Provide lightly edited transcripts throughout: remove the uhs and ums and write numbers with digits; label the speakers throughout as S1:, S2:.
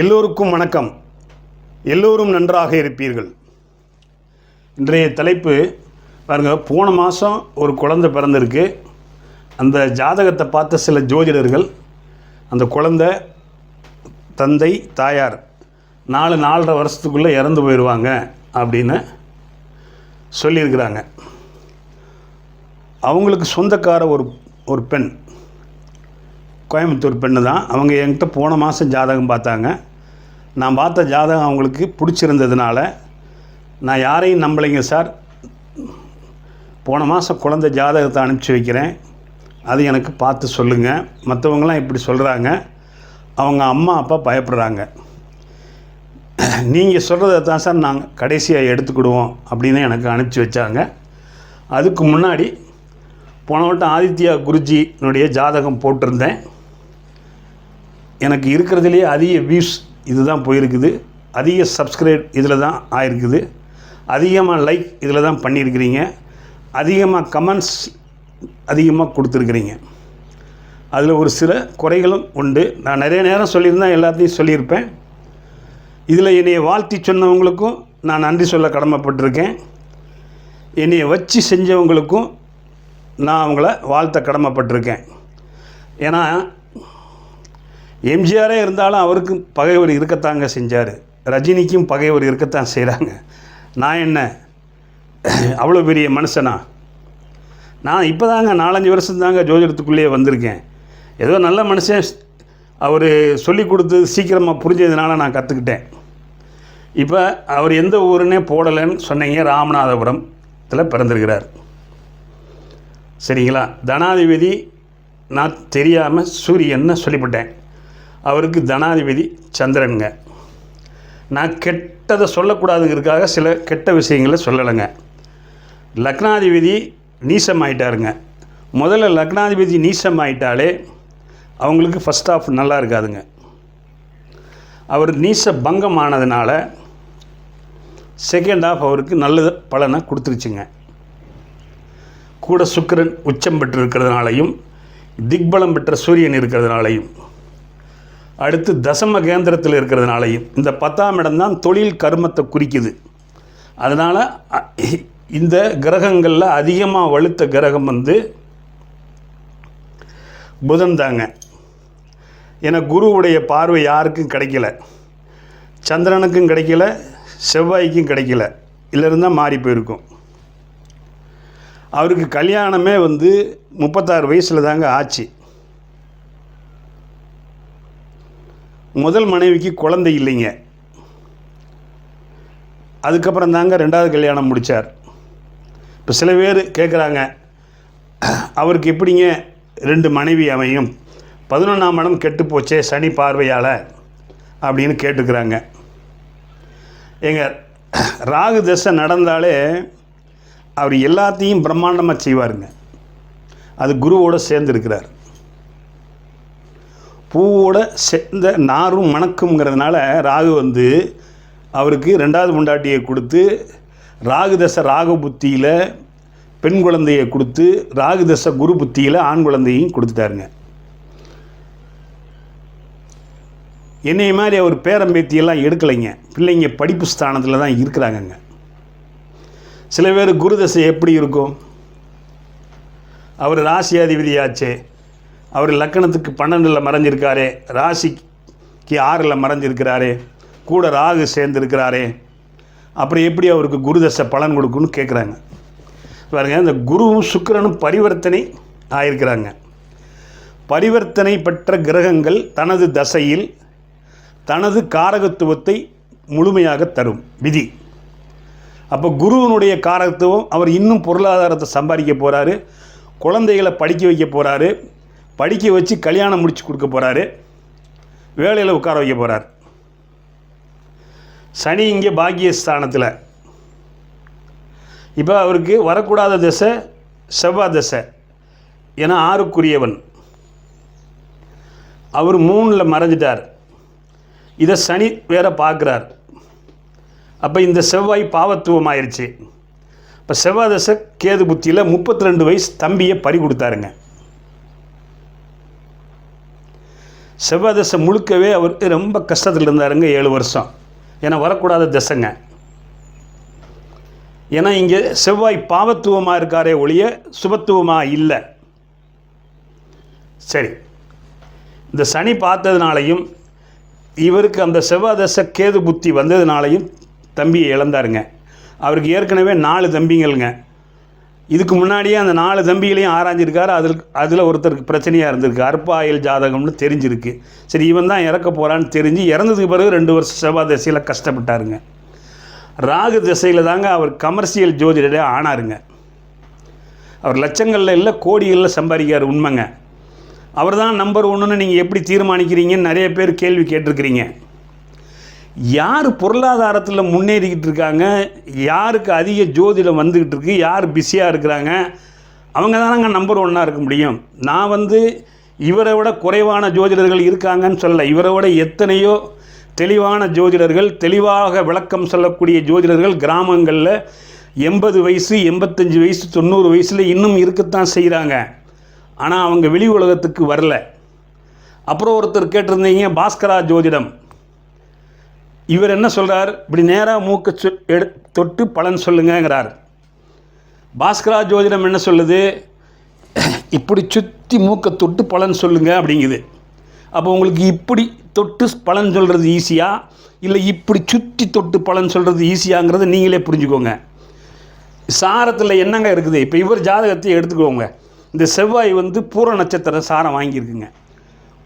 S1: எல்லோருக்கும் வணக்கம். எல்லோரும் நன்றாக இருப்பீர்கள். இன்றைய தலைப்பு பாருங்கள். போன மாதம் ஒரு குழந்தை பிறந்திருக்கு. அந்த ஜாதகத்தை பார்த்த சில ஜோதிடர்கள் அந்த குழந்தை தந்தை தாயார் 4-4.5 வருஷத்துக்குள்ளே இறந்து போயிடுவாங்க அப்படின்னு சொல்லியிருக்கிறாங்க. அவங்களுக்கு சொந்தக்கார ஒரு பெண், கோயம்புத்தூர் பெண்ணு தான். அவங்க என்கிட்ட போன மாதம் ஜாதகம் பார்த்தாங்க. நான் பார்த்த ஜாதகம் அவங்களுக்கு பிடிச்சிருந்ததுனால, நான் யாரையும் நம்பலைங்க சார், போன மாதம் குழந்தை ஜாதகத்தை அனுப்பிச்சி வைக்கிறேன், அது எனக்கு பார்த்து சொல்லுங்கள். மற்றவங்களாம் இப்படி சொல்கிறாங்க, அவங்க அம்மா அப்பா பயப்படுறாங்க, நீங்கள் சொல்கிறத தான் சார் நாங்கள் கடைசியாக எடுத்துக்கிடுவோம் அப்படின்னு எனக்கு அனுப்பிச்சி வச்சாங்க. அதுக்கு முன்னாடி போன வட்டம் ஆதித்யா குருஜினுடைய ஜாதகம் போட்டிருந்தேன். எனக்கு இருக்கிறதுலேயே அதிக வியூஸ் இது தான் போயிருக்குது, அதிக சப்ஸ்கிரைப் இதில் தான் ஆயிருக்குது, அதிகமாக லைக் இதில் தான் பண்ணியிருக்கிறீங்க, அதிகமாக கமெண்ட்ஸ் அதிகமாக கொடுத்துருக்குறீங்க. அதில் ஒரு சில குறைகளும் உண்டு. நான் நிறைய நேரம் சொல்லியிருந்தேன், எல்லாத்தையும் சொல்லியிருப்பேன். இதில் என்னையை வாழ்த்தி சொன்னவங்களுக்கும் நான் நன்றி சொல்ல கடமைப்பட்டிருக்கேன். என்னையை வச்சு செஞ்சவங்களுக்கும் நான் அவங்கள வாழ்த்த கடமைப்பட்டிருக்கேன். ஏன்னா எம்ஜிஆரே இருந்தாலும் அவருக்கும் பகைவர் இருக்கத்தாங்க செஞ்சார், ரஜினிக்கும் பகைவர் இருக்கத்தான் செய்கிறாங்க. நான் என்ன அவ்வளோ பெரிய மனுஷனா? நான் இப்போ தாங்க 4-5 வருஷம் தாங்க ஜோதிடத்துக்குள்ளேயே வந்திருக்கேன். ஏதோ நல்ல மனுஷன் அவர் சொல்லி கொடுத்து சீக்கிரமாக புரிஞ்சதுனால நான் கற்றுக்கிட்டேன். இப்போ அவர் எந்த ஊருன்னே போடலைன்னு சொன்னீங்க. ராமநாதபுரத்தில் பிறந்திருக்கிறார், சரிங்களா? தனாதிபதி நான் தெரியாமல் சூரியன்னு சொல்லிவிட்டேன். அவருக்கு தனாதிபதி சந்திரனுங்க. நான் கெட்டதை சொல்லக்கூடாதுங்கிறதுக்காக சில கெட்ட விஷயங்களை சொல்லலைங்க. லக்னாதிபதி நீசமாயிட்டாருங்க. முதல்ல லக்னாதிபதி நீசமாயிட்டாலே அவங்களுக்கு ஃபஸ்ட் ஆஃப் நல்லா இருக்காதுங்க. அவர் நீச பங்கம் ஆனதுனால செகண்ட் ஆஃப் அவருக்கு நல்ல பலனை கொடுத்துருச்சுங்க. கூட சுக்கிரன் உச்சம் பெற்று இருக்கிறதுனாலையும் திக்பலம் பெற்ற சூரியன் இருக்கிறதுனாலையும் அடுத்து தசம கேந்திரத்தில் இருக்கிறதுனாலையும் இந்த 10ஆம் இடம் தான் தொழில் கர்மத்தை குறிக்குது. அதனால் இந்த கிரகங்களில் அதிகமாக வலுத்த கிரகம் புதன் தாங்க. ஏன்னா குருவுடைய பார்வை யாருக்கும் கிடைக்கல, சந்திரனுக்கும் கிடைக்கல, செவ்வாய்க்கும் கிடைக்கல, இல்லை இருந்தால் மாறி போயிருக்கும். அவருக்கு கல்யாணமே 36 வயசில் தாங்க ஆச்சு. முதல் மனைவிக்கு குழந்தை இல்லைங்க. அதுக்கப்புறம் தாங்க 2வது கல்யாணம் முடித்தார். இப்போ சில பேர் கேட்குறாங்க, அவருக்கு எப்படிங்க 2 மனைவி அமையும், 11ஆம் இடம் கெட்டு போச்சே சனி பார்வையால் அப்படின்னு கேட்டுக்கிறாங்க. ராகு தசை நடந்தாலே அவர் எல்லாத்தையும் பிரம்மாண்டமாக செய்வாருங்க. அது குருவோடு சேர்ந்துருக்கிறார். பூவோட சேர்ந்த நாரும் மணக்குங்கிறதுனால ராகு அவருக்கு 2வது பொண்டாட்டியை கொடுத்து, ராகு தசை ராகு புத்தியில் பெண் குழந்தையை கொடுத்து, ராகு தசை குரு புத்தியில் ஆண் குழந்தையும் கொடுத்துட்டாருங்க. என்னைய மாதிரி அவர் பேரம்பேத்தியெல்லாம் எடுக்கலைங்க. பிள்ளைங்க படிப்பு ஸ்தானத்தில் தான் இருக்கிறாங்கங்க. சில பேர் குரு தசை எப்படி இருக்கும்? அவர் ராசியாதிபதியாச்சே, அவர் லக்கணத்துக்கு 12ல் மறைஞ்சிருக்காரே, ராசிக்கு 6ல் மறைஞ்சிருக்கிறாரே, கூட ராகு சேர்ந்துருக்கிறாரே, அப்புறம் எப்படி அவருக்கு குரு தசை பலன் கொடுக்குன்னு கேட்குறாங்க. பாருங்க, இந்த குருவும் சுக்கிரனும் பரிவர்த்தனை ஆயிருக்கிறாங்க. பரிவர்த்தனை பெற்ற கிரகங்கள் தனது தசையில் தனது காரகத்துவத்தை முழுமையாக தரும் விதி. அப்போ குருவனுடைய காரகத்துவம், அவர் இன்னும் பொருளாதாரத்தை சம்பாதிக்க போகிறாரு, குழந்தைகளை படிக்க வைக்க போகிறாரு, படிக்க வச்சு கல்யாணம் முடித்து கொடுக்க போகிறாரு, வேலையில் உட்கார வைக்க போகிறார். சனி இங்கே பாக்கியஸ்தானத்தில். இப்போ அவருக்கு வரக்கூடாத திசை செவ்வாய் திசை, ஏன்னா 6க்குரியவன். அவர் 3ல் மறைஞ்சிட்டார். இதை சனி வேற பார்க்குறார். அப்போ இந்த செவ்வாய் பாவத்துவம் ஆயிடுச்சு. இப்போ செவ்வாய் தசை கேது புத்தியில் 32 வயசு தம்பியை பறி கொடுத்தாருங்க. செவ்வாய் தசை முழுக்கவே அவர் ரொம்ப கஷ்டத்தில் இருந்தாருங்க 7 வருஷம். ஏன்னா வரக்கூடாத தசைங்க. ஏன்னா இங்கே செவ்வாய் பாவத்துவமாக இருக்காரே ஒழிய சுபத்துவமாக இல்லை. சரி, இந்த சனி பார்த்ததுனாலையும் இவருக்கு அந்த செவ்வாய் தசை கேது புத்தி வந்ததுனாலையும் தம்பியை இழந்தாருங்க. அவருக்கு ஏற்கனவே 4 தம்பிங்கள்ங்க. இதுக்கு முன்னாடியே அந்த 4 தம்பிகளையும் ஆராய்ஞ்சிருக்காரு. அதில் ஒருத்தருக்கு பிரச்சனையாக இருந்திருக்கு, அற்பாயில் ஜாதகம்னு தெரிஞ்சிருக்கு. சரி, இவன் தான் இறக்க போகிறான்னு தெரிஞ்சு இறந்ததுக்கு பிறகு 2 வருஷம் செவ்வாய் தசையில் கஷ்டப்பட்டாருங்க. ராகு திசையில் தாங்க அவர் கமர்ஷியல் ஜோதிடரே ஆனாருங்க. அவர் லட்சங்களில் இல்லை கோடிகளில் சம்பாதிக்கார். உண்மைங்க. அவர் தான் நம்பர் 1ன்னு நீங்கள் எப்படி தீர்மானிக்கிறீங்கன்னு நிறைய பேர் கேள்வி கேட்டிருக்கிறீங்க. யார் பொருளாதாரத்தில் முன்னேறிக்கிட்டு இருக்காங்க, யாருக்கு அதிக ஜோதிடம் வந்துக்கிட்டு இருக்கு, யார் பிஸியாக இருக்கிறாங்க, அவங்க தானங்க நம்பர் 1ஆக இருக்க முடியும். நான் இவரை விட குறைவான ஜோதிடர்கள் இருக்காங்கன்னு சொல்லலை. இவரை விட எத்தனையோ தெளிவான ஜோதிடர்கள், தெளிவாக விளக்கம் சொல்லக்கூடிய ஜோதிடர்கள் கிராமங்களில் 80 வயசு 85 வயசு 90 வயசில் இன்னும் இருக்கத்தான் செய்கிறாங்க. ஆனால் அவங்க வெளி உலகத்துக்கு வரல. அப்புறம் ஒருத்தர் கேட்டிருந்தீங்க பாஸ்கரா ஜோதிடம். இவர் என்ன சொல்கிறார், இப்படி நேராக மூக்க தொட்டு பலன் சொல்லுங்கிறார். பாஸ்கரா ஜோதிடம் என்ன சொல்லுது, இப்படி சுற்றி மூக்க தொட்டு பலன் சொல்லுங்க அப்படிங்குது. அப்போ உங்களுக்கு இப்படி தொட்டு பலன் சொல்கிறது ஈஸியா, இல்லை இப்படி சுற்றி தொட்டு பலன் சொல்கிறது ஈஸியாங்கிறத நீங்களே புரிஞ்சுக்கோங்க. சாரத்தில் என்னங்க இருக்குது. இப்போ இவர் ஜாதகத்தை எடுத்துக்கோங்க. இந்த செவ்வாய் பூர நட்சத்திர சாரம் வாங்கியிருக்குங்க.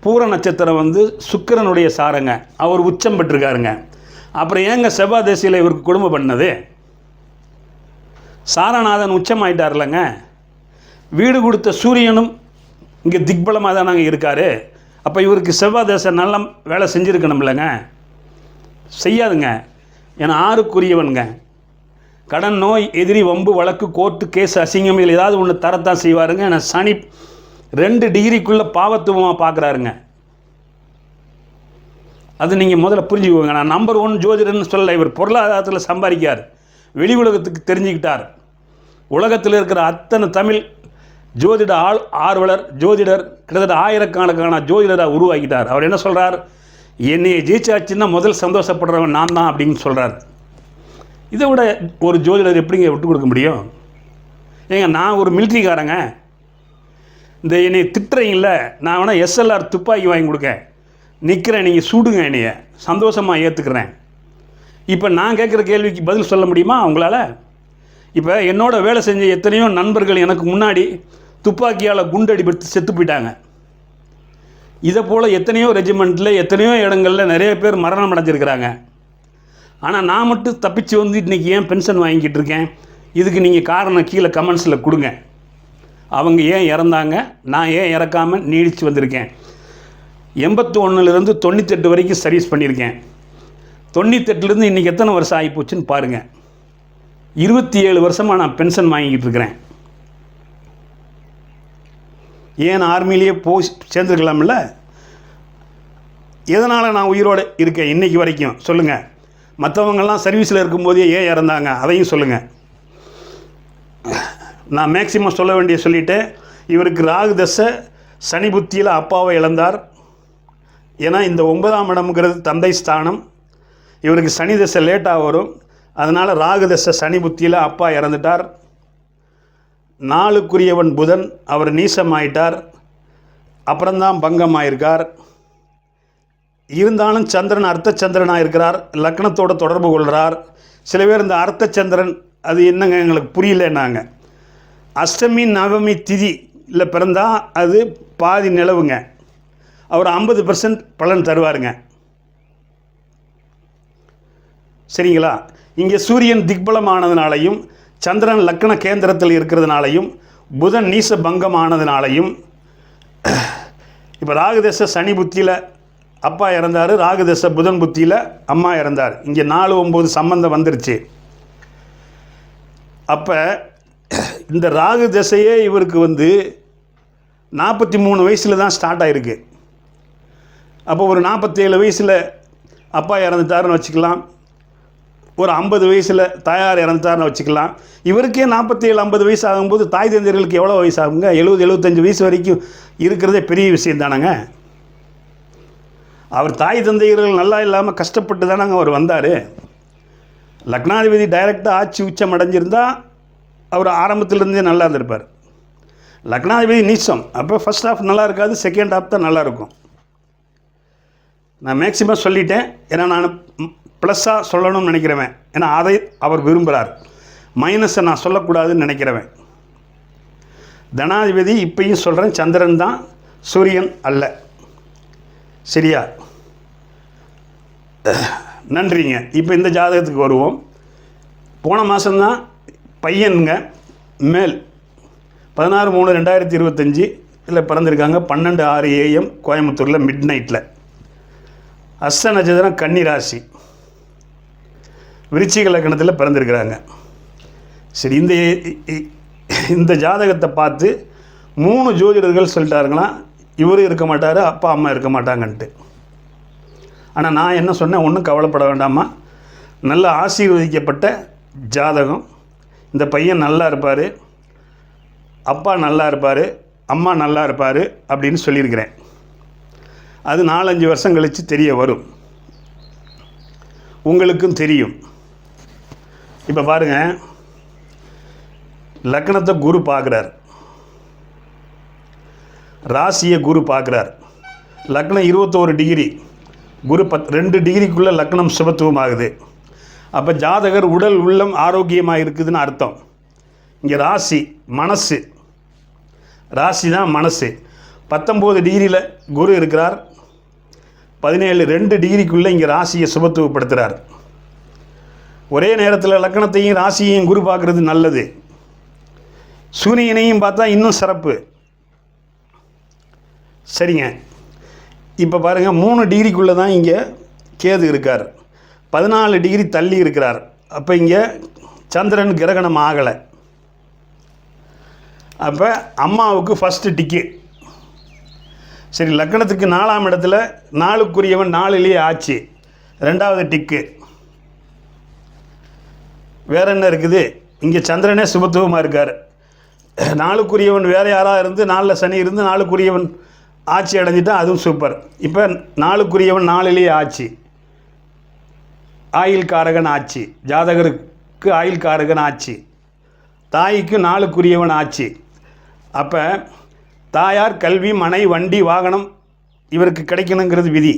S1: பூர நட்சத்திரம் சுக்கிரனுடைய சாரங்க. அவர் உச்சம் பெற்றிருக்காருங்க. அப்புறம் ஏங்க செவ்வாய் திசையில் இவருக்கு குடும்பம் பண்ணது? சாரநாதன் உச்சம் ஆகிட்டார்லங்க. வீடு கொடுத்த சூரியனும் இங்கே திக்பலமாக தான் நாங்கள் இருக்கார். அப்போ இவருக்கு செவ்வாய் தசை நல்ல வேலை செஞ்சுருக்கணும்லங்க. செய்யாதுங்க. ஏன்னா 6க்குரியவனுங்க. கடன், நோய், எதிரி, வம்பு, வழக்கு, கோர்ட்டு கேஸ், அசிங்கம் இதில் ஏதாவது ஒன்று தரத்தான் செய்வாருங்க. ஏன்னா சனி 2 டிகிரிக்குள்ளே பாவத்துவமாக பார்க்குறாருங்க. அது நீங்கள் முதல்ல புரிஞ்சுக்கோங்க. நான் நம்பர் 1 ஜோதிடர்னு சொல்லலை. இவர் பொருளாதாரத்தில் சம்பாதிக்கார், வெளி உலகத்துக்கு தெரிஞ்சுக்கிட்டார். உலகத்தில் இருக்கிற அத்தனை தமிழ் ஜோதிட ஆர்வலர் ஜோதிடர் கிட்டத்தட்ட ஆயிரக்கணக்கான ஜோதிடராக உருவாக்கிட்டார். அவர் என்ன சொல்கிறார், என்னையை ஜெயிச்சாச்சுன்னா முதல் சந்தோஷப்படுறவன் நான் தான் அப்படின்னு சொல்கிறார். இதை விட ஒரு ஜோதிடர் எப்படிங்க விட்டு கொடுக்க முடியும்? ஏங்க, நான் ஒரு மிலிட்ரிக்காரங்க. இந்த என்னை திட்டுறீங்கள, நான் வேணால் SLR துப்பாக்கி வாங்கி கொடுக்க நிற்கிறேன், நீங்கள் சூடுங்க, என்னைய சந்தோஷமாக ஏற்றுக்கிறேன். இப்போ நான் கேட்குற கேள்விக்கு பதில் சொல்ல முடியுமா உங்களால்? இப்போ என்னோட வேலை செஞ்ச எத்தனையோ நண்பர்கள் எனக்கு முன்னாடி துப்பாக்கியால் குண்டடிபட்டு செத்து போயிட்டாங்க. இதை போல் எத்தனையோ ரெஜிமெண்ட்டில் எத்தனையோ இடங்களில் நிறைய பேர் மரணம் அடைஞ்சிருக்கிறாங்க. ஆனால் நான் மட்டும் தப்பிச்சு இன்றைக்கி ஏன் பென்ஷன் வாங்கிக்கிட்டு இருக்கேன்? இதுக்கு நீங்கள் காரணம் கீழே கமெண்ட்ஸில் கொடுங்க. அவங்க ஏன் இறந்தாங்க, நான் ஏன் இறக்காமல் நீடித்து வந்திருக்கேன். 81லேருந்து 98 வரைக்கும் சர்வீஸ் பண்ணியிருக்கேன். 98லேருந்து இன்றைக்கி எத்தனை வருஷம் ஆகிப்போச்சுன்னு பாருங்கள். 27 வருஷமாக நான் பென்ஷன் வாங்கிக்கிட்டு இருக்கிறேன். ஏன் ஆர்மியிலேயே போய் சேர்ந்துருக்கலாம்ல? எதனால் நான் உயிரோடு இருக்கேன் இன்றைக்கி வரைக்கும் சொல்லுங்கள். மற்றவங்கெல்லாம் சர்வீஸில் இருக்கும்போதே ஏன் இறந்தாங்க அதையும் சொல்லுங்கள். நான் மேக்சிமம் சொல்ல வேண்டிய சொல்லிவிட்டு, இவருக்கு ராகு தசை சனி புத்தியில் அப்பாவை இழந்தார். ஏன்னா இந்த 9ஆம் இடம்ங்கிறது தந்தை ஸ்தானம். இவருக்கு சனி தசை லேட்டாக வரும். அதனால் ராகு தசை சனி புத்தியில் அப்பா இறந்துட்டார். 4க்குரியவன் புதன், அவர் நீசமாயிட்டார். அப்புறம்தான் பங்கமாயிருக்கார். இருந்தாலும் சந்திரன் அர்த்த சந்திரனாக இருக்கிறார், லக்னத்தோடு தொடர்பு கொள்கிறார். சில பேர் இந்த அர்த்த சந்திரன் அது என்னங்க எங்களுக்கு புரியலன்னாங்க. அஷ்டமி நவமி திதி இல்லை பிறந்தால் அது பாதி நிலவுங்க. அவர் 50% பலன் தருவாருங்க. சரிங்களா? இங்கே சூரியன் திக்பலமானதுனாலையும் சந்திரன் லக்ன கேந்திரத்தில் இருக்கிறதுனாலையும் புதன் நீச பங்கம் ஆனதுனாலையும் இப்போ ராகுதசை சனி புத்தியில் அப்பா இறந்தார், ராகுதசை புதன் புத்தியில் அம்மா இறந்தார். இங்கே 4-9 சம்பந்தம் வந்துருச்சு. அப்போ இந்த ராகு தசையே இவருக்கு 43 வயசில் தான் ஸ்டார்ட் ஆகிருக்கு. அப்போ ஒரு 47 வயசில் அப்பா இறந்துட்டாருன்னு வச்சுக்கலாம், ஒரு 50 வயசில் தாயார் இறந்துட்டாருன்னு வச்சுக்கலாம். இவருக்கே 47-50 வயசு ஆகும்போது தாய் தந்தையர்களுக்கு எவ்வளோ வயசு ஆகுங்க? 70-75 வயசு வரைக்கும் இருக்கிறதே பெரிய விஷயம் தானேங்க. அவர் தாய் தந்தையர்கள் நல்லா இல்லாமல் கஷ்டப்பட்டு தானே அவர் வந்தார். லக்னாதிபதி டைரெக்டாக ஆட்சி உச்சம் அடைஞ்சிருந்தால் அவர் ஆரம்பத்திலேருந்தே நல்லா இருந்திருப்பார். லக்னாதிபதி நீச்சம், அப்போ ஃபஸ்ட் ஹாஃப் நல்லா இருக்காது, செகண்ட் ஹாஃப் தான் நல்லாயிருக்கும். நான் மேக்சிமம் சொல்லிட்டேன், ஏன்னா நான் ப்ளஸ்ஸாக சொல்லணும்னு நினைக்கிறவன், ஏன்னா அதை அவர் விரும்புகிறார். மைனஸை நான் சொல்லக்கூடாதுன்னு நினைக்கிறவன். தனாதிபதி இப்பயும் சொல்கிறேன், சந்திரன் தான், சூரியன் அல்ல. சரியா? நன்றிங்க. இப்போ இந்த ஜாதகத்துக்கு வருவோம். போன மாதம்தான் பையனுங்க மேல் 16/3/2025 இதில் பிறந்திருக்காங்க. 12:06 AM கோயம்புத்தூரில் மிட் நைட்டில். அஸ்த நட்சத்திரம் கன்னி ராசி, விருச்சிக லக்னத்தில் பிறந்திருக்கிறாங்க. சரி, இந்த ஜாதகத்தை பார்த்து 3 ஜோதிடர்கள் சொல்லிட்டாருங்களாம், இவரும் இருக்க மாட்டார், அப்பா அம்மா இருக்க மாட்டாங்கன்ட்டு. ஆனால் நான் என்ன சொன்னேன், ஒன்றும் கவலைப்பட வேண்டாமா, நல்ல ஆசீர்வதிக்கப்பட்ட ஜாதகம். இந்த பையன் நல்லா இருப்பார், அப்பா நல்லா இருப்பார், அம்மா நல்லா இருப்பார் அப்படின்னு சொல்லியிருக்கிறேன். அது 4-5 வருஷம் கழித்து தெரிய வரும், உங்களுக்கும் தெரியும். இப்போ பாருங்கள், லக்னத்தை குரு பார்க்குறார், ராசியை குரு பார்க்குறார். லக்னம் 21 டிகிரி, குரு 2 டிகிரிக்குள்ளே லக்னம் சுபத்துவம் ஆகுது. அப்போ ஜாதகர் உடல் உள்ளம் ஆரோக்கியமாக இருக்குதுன்னு அர்த்தம். இங்கே ராசி மனசு, ராசி தான் மனசு. 19 டிகிரியில் குரு இருக்கிறார், 2 டிகிரிக்குள்ளே இங்கே ராசியை சுபத்துவப்படுத்துகிறார். ஒரே நேரத்தில் லக்னத்தையும் ராசியையும் குரு பார்க்குறது நல்லது. சூரியனையும் பார்த்தா இன்னும் சிறப்பு. சரிங்க. இப்போ பாருங்கள், 3 டிகிரிக்குள்ளே தான் இங்கே கேது இருக்கார், 14 டிகிரி தள்ளி இருக்கிறார். அப்போ இங்கே சந்திரன் கிரகணம் ஆகலை. அப்போ அம்மாவுக்கு ஃபஸ்ட்டு டிக்கு. சரி, லக்னத்துக்கு 4ஆம் இடத்துல 4க்குரியவன் 4லேயே ஆச்சு, 2வது டிக்கு. வேறு என்ன இருக்குது? இங்கே சந்திரனே சுபத்துவமாக இருக்கார். 4க்குரியவன் வேறு யாராக இருந்து 4ல் சனி இருந்து 4க்குரியவன் ஆட்சி அடைஞ்சிட்டா அதுவும் சூப்பர். இப்போ 4க்குரியவன் 4லேயே ஆட்சி, ஆயில் காரகன் ஆட்சி, ஜாதகருக்கு ஆயில் காரகன் ஆட்சி, தாய்க்கு 4க்குரியவன் ஆட்சி. அப்போ தாயார் கல்வி, மனை, வண்டி, வாகனம் இவருக்கு கிடைக்கணுங்கிறது விதி.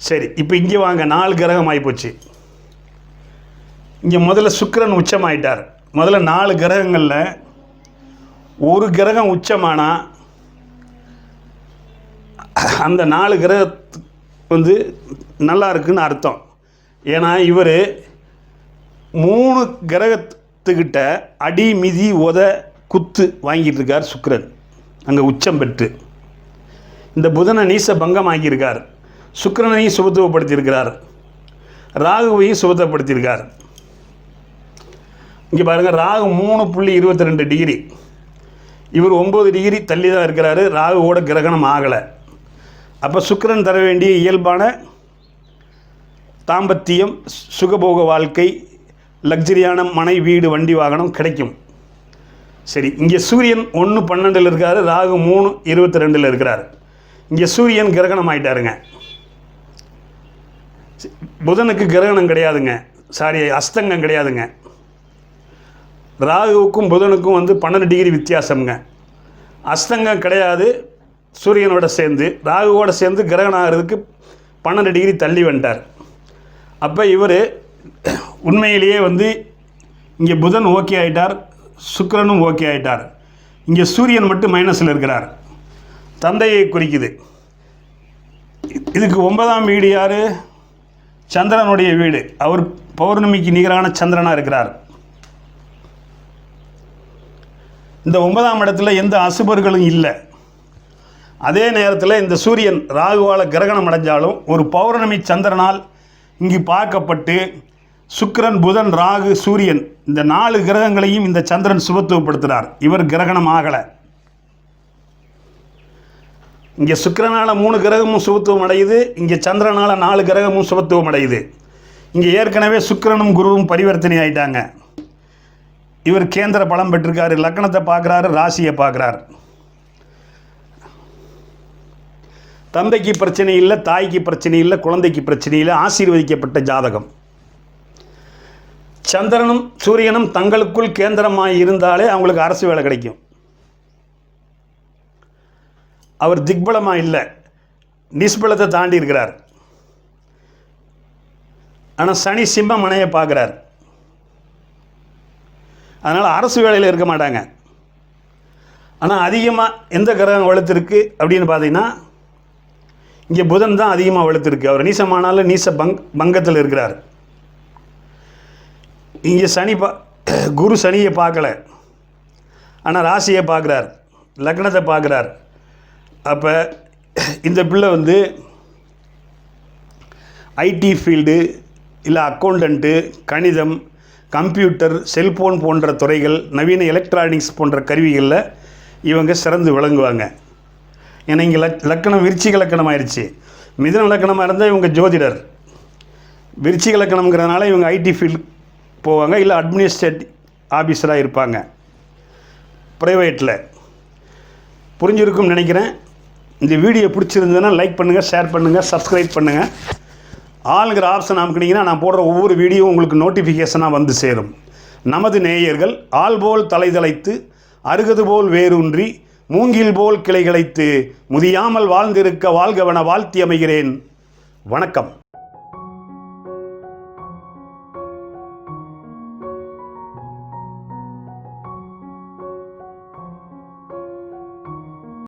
S1: சரி, இப்போ இங்கே வாங்க, 4 கிரகம் ஆகிப்போச்சு. இங்கே முதல்ல சுக்கிரன் உச்சமாயிட்டார். முதல்ல 4 கிரகங்களில் ஒரு கிரகம் உச்சமானால் அந்த 4 கிரகத்துக்கு நல்லா இருக்குன்னு அர்த்தம். ஏன்னா இவர் 3 கிரகத்துக்கிட்ட அடி, மிதி, உத, குத்து வாங்கிட்டு இருக்கார் சுக்கிரன், அங்கே உச்சம் பெற்று. இந்த புதனை நீச பங்கம் ஆகியிருக்கார், சுக்கிரனையும் சுபத்துவப்படுத்தியிருக்கிறார், ராகுவையும் சுபத்துவப்படுத்தியிருக்கார். இங்கே பாருங்கள், ராகு 3.22 டிகிரி, இவர் 9 டிகிரி தள்ளி தான் இருக்கிறாரு, ராகுவோட கிரகணம் ஆகலை. அப்போ சுக்கிரன் தர வேண்டிய இயல்பான தாம்பத்தியம், சுகபோக வாழ்க்கை, லக்ஸரியான மனை, வீடு, வண்டி, வாகனம் கிடைக்கும். சரி, இங்கே சூரியன் 1.12 இருக்கார், ராகு 3.22 இருக்கிறார். இங்கே சூரியன் கிரகணம் ஆகிட்டாருங்க. புதனுக்கு கிரகணம் கிடையாதுங்க, சாரி அஸ்தங்கம் கிடையாதுங்க. ராகுவுக்கும் புதனுக்கும் 12 டிகிரி வித்தியாசம்ங்க. அஸ்தங்கம் கிடையாது. சூரியனோட சேர்ந்து ராகுவோட சேர்ந்து கிரகணம் ஆகிறதுக்கு 12 டிகிரி தள்ளி வந்துட்டார். அப்போ இவர் உண்மையிலேயே இங்கே புதன் ஓகே ஆகிட்டார், சுக்கிரனும் ஓகே ஆகிட்டார். இங்கே சூரியன் மட்டும் மைனஸில் இருக்கிறார், தந்தையை குறிக்குது. இதுக்கு 9ஆம் வீடு யார்? சந்திரனுடைய வீடு. அவர் பௌர்ணமிக்கு நிகரான சந்திரனாக இருக்கிறார். இந்த 9ஆம் இடத்துல எந்த அசுபர்களும் இல்லை. அதே நேரத்தில் இந்த சூரியன் ராகுவால் கிரகணம் அடைஞ்சாலும் ஒரு பௌர்ணமி சந்திரனால் இங்கு பார்க்கப்பட்டு சுக்கிரன், புதன், ராகு, சூரியன் இந்த 4 கிரகங்களையும் இந்த சந்திரன் சுபத்துவப்படுத்துகிறார். இவர் கிரகணம் ஆகலை. இங்கே சுக்கிரனால் 3 கிரகமும் சுபத்துவம் அடையுது, இங்கே சந்திரனால் 4 கிரகமும் சுபத்துவம் அடையுது. இங்கே ஏற்கனவே சுக்கிரனும் குருவும் பரிவர்த்தனை ஆகிட்டாங்க. இவர் கேந்திர பலம் பெற்றிருக்காரு, லக்னத்தை பார்க்குறாரு, ராசியை பார்க்குறார். தந்தைக்கு பிரச்சனை இல்லை, தாய்க்கு பிரச்சனை இல்லை, குழந்தைக்கு பிரச்சனை இல்லை, ஆசீர்வதிக்கப்பட்ட ஜாதகம். சந்திரனும் சூரியனும் தங்களுக்குள் கேந்திரமாக இருந்தாலே அவங்களுக்கு அரசு வேலை கிடைக்கும். அவர் திக்பலமாக இல்லை, நிஸ்பலத்தை தாண்டி இருக்கிறார். ஆனால் சனி சிம்ம மனையை பார்க்குறார். அதனால் அரசு வேலையில் இருக்க மாட்டாங்க. ஆனால் அதிகமாக எந்த கிரகம் வலுத்திருக்கு அப்படின்னு பார்த்தீங்கன்னா இங்கே புதன் தான் அதிகமாக வலுத்திருக்கு. அவர் நீசமானாலும் நீச பங்கத்தில் இருக்கிறார். இங்கே சனி குரு சனியை பார்க்கல, ஆனால் ராசியை பார்க்குறார், லக்னத்தை பார்க்குறார். அப்போ இந்த பிள்ளை வந்து ஐடி ஃபீல்டு இல்லை அக்கௌண்டண்ட்டு, கணிதம், கம்ப்யூட்டர், செல்ஃபோன் போன்ற துறைகள், நவீன எலக்ட்ரானிக்ஸ் போன்ற கருவிகளில் இவங்க சிறந்து விளங்குவாங்க. ஏன்னா இங்கே லக்கணம் விருச்சிக லக்கணம் ஆயிடுச்சு. மிதுன லக்கணமாக இருந்தால் இவங்க ஜோதிடர், விருச்சிக லக்கணம்ங்கிறதுனால இவங்க ஐடி ஃபீல்டு போவாங்க, இல்லை அட்மினிஸ்ட்ரேட்டிவ் ஆஃபீஸராக இருப்பாங்க ப்ரைவேட்டில். புரிஞ்சிருக்கும்னு நினைக்கிறேன். இந்த வீடியோ பிடிச்சிருந்ததுன்னா லைக் பண்ணுங்கள், ஷேர் பண்ணுங்கள், சப்ஸ்கிரைப் பண்ணுங்கள். ஆளுங்கிற ஆப்ஷன் அமுக்குனீங்கன்னா நான் போடுற ஒவ்வொரு வீடியோ உங்களுக்கு நோட்டிஃபிகேஷனாக வந்து சேரும். நமது நேயர்கள் ஆள் போல் தலைதலைத்து, அருகது போல் வேரூன்றி, மூங்கில் போல் கிளைகளைத்து, முதியாமல் வாழ்ந்திருக்க வாழ்கவன வாழ்த்தி அமைகிறேன். வணக்கம்.